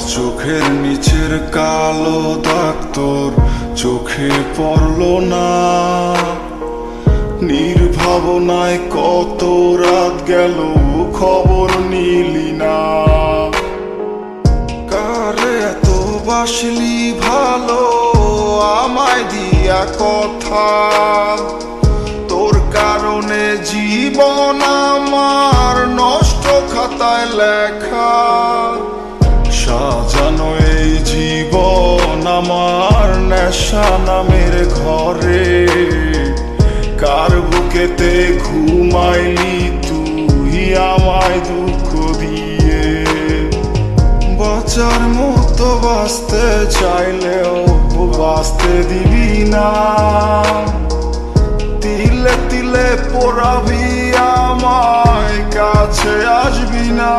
চোখের নিচের কালো দাগ তোর চোখে পড়লো না। নির্ভাবনায় কত রাত গেল খবর নিলি না। কারে এত বাসলি ভালো আমায় দিয়া কথা, তোর কারণে জীবন আমার নষ্ট খাতায় লেখা। সাজানো এই জীবন আমার নেশা নামের ঘরে, কার বুকেতে ঘুমাইলি তুই আমায় দুঃখ দিয়ে। বাঁচার মতো বাঁচতে চাইলেও বাঁচতে দিবি না, তিলে তিলে পোড়াবি আমায় কাছে আসবি না।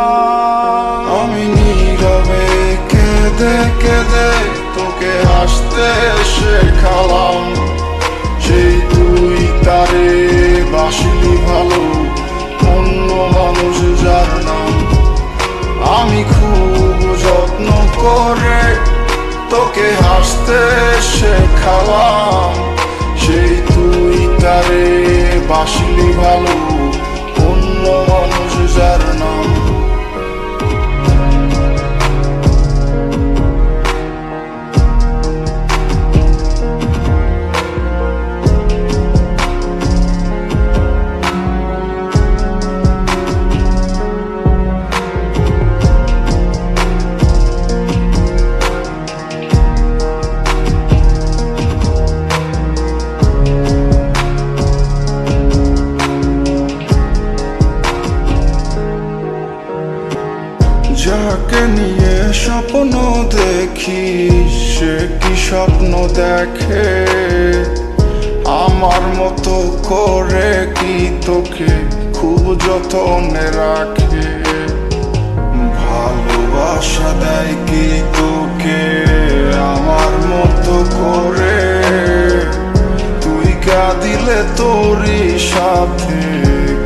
আমি নীরবে কেঁদে কেঁদে তোকে হাসতে শেখালাম, সেই তুই তারে বাসলি ভালো অন্য মানুষ যার নাম। আমি খুব যত্ন করে তোকে হাসতে শেখালাম, সেই তুই তারে বাসলি ভালো অন্য মানুষ যার নাম। যাকে নিয়ে স্বপ্ন দেখি সে কি স্বপ্ন দেখে, আমার মতো করে কি তোকে খুব যত্নে রাখে। ভালোবাসা দেয় কি তোকে আমার মতো করে, তুই কাঁদিলে তোরই সাথে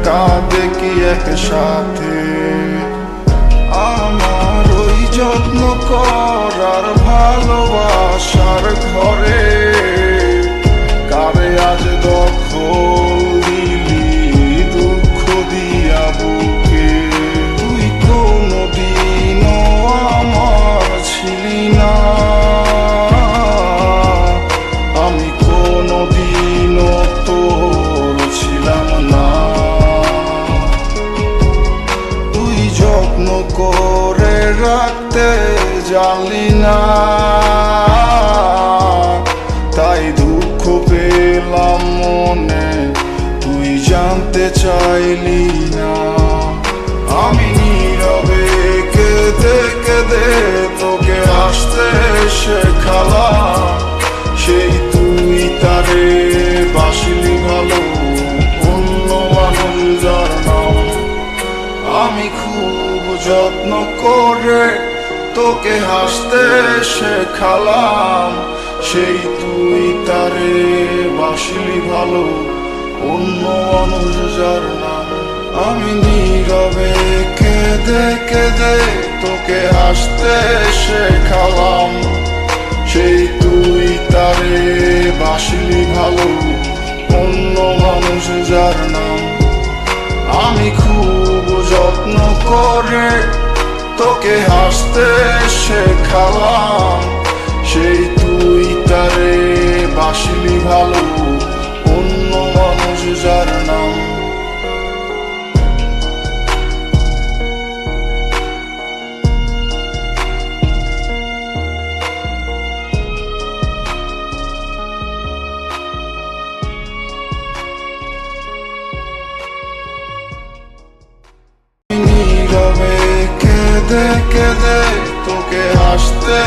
কাঁদে কি একসাথে। আমার ওই যত্ন করার ভালোবাসার ঘরে কারে আজ দখল দিলি দুঃখ দিয়া বুকে। তুই কোনদিনও আমার ছিলি না, আমি কোনদিনও তোর ছিলাম না। যত্ন করে রাখতে জানলি না, তাই দুঃখ পেলাম মনে তুই জানতে চাইলি না। আমি নীরবে কেঁদে কেঁদে তোকে হাসতে শেখালাম, সেই তুই তারে বাসলি ভালো অন্য মানুষ যার নাম। আমি খুব যত্ন করে তোকে হাসতে শেখালাম, সেই তুই তারে বাসলি ভালো অন্য মানুষ যার নাম। আমি নীরবে কেঁদে কেঁদে তোকে হাসতে শেখালাম, সেই তুই তারে বাসলি ভালো অন্য মানুষ যার নাম। আমি খুব যত্ন করে তোকে হাসতে শেখালাম, সেই তুই তারে বাসলি ভালো অন্য মানুষ যার নাম। কেঁদে কেঁদে তোকে হাসতে